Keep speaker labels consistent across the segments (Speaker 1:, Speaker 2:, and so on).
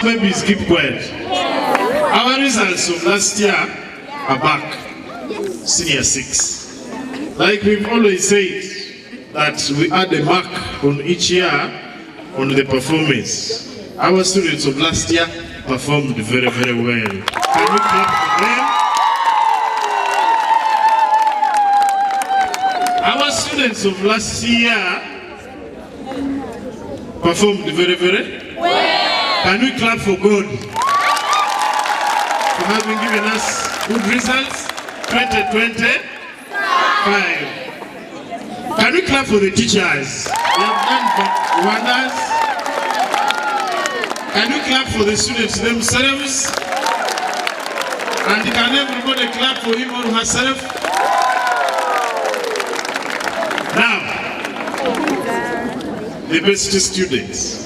Speaker 1: Babies, keep quiet. Our results of last year are back. Senior 6. Like we've always said, that we add a mark on each year on the performance. Our students of last year performed very, very well. Can we clap for them? Our students of last year performed very, very well. Can we clap for God for having given us good results 2025? Can we clap for the teachers? They have done wonders. Can we clap for the students themselves? And can everybody clap for him or herself? Now, the best students.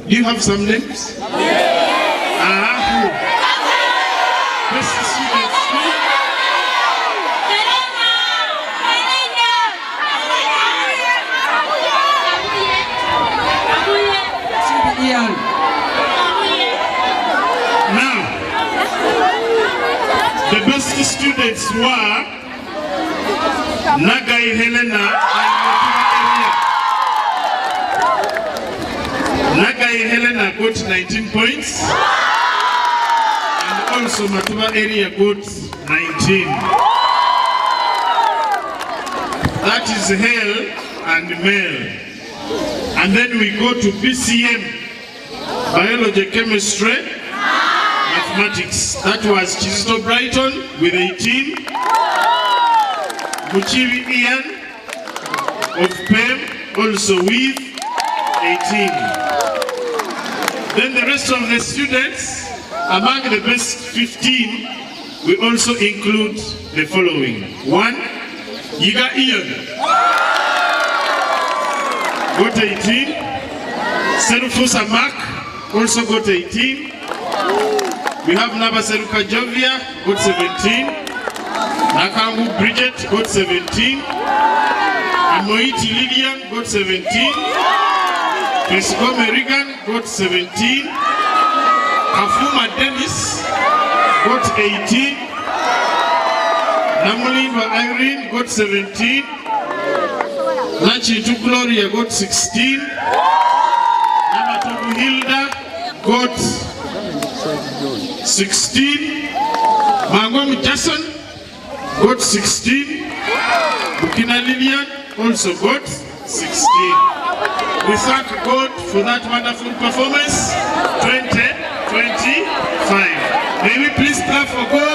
Speaker 1: Do you have some names? Who? Best students. Now, the best students were Nagai Helena and Nagai Helena got 19 points, and also Matuba area got 19. That is male and male. And then we go to BCM, Biology, Chemistry, Mathematics. That was Chisto Brighton with 18. Muchivi Ian of PEM also with 18. Then the rest of the students, among the best 15, we also include the following. 1, Yiga Ian, got 18. Serufusa Mark also got 18. We have Naba Seruka Jovia, got 17. Nakangu Bridget got 17. Amoiti Lillian got 17. Priscome Regan got 17. Kafuma Dennis got 18. Namuliva Irene got 17. Nachitu Gloria got 16. Namatobu Hilda got 16. Mangom Jason got 16. Bukina Lillian also got 16. We thank God for that wonderful performance 2025. May we please clap for God.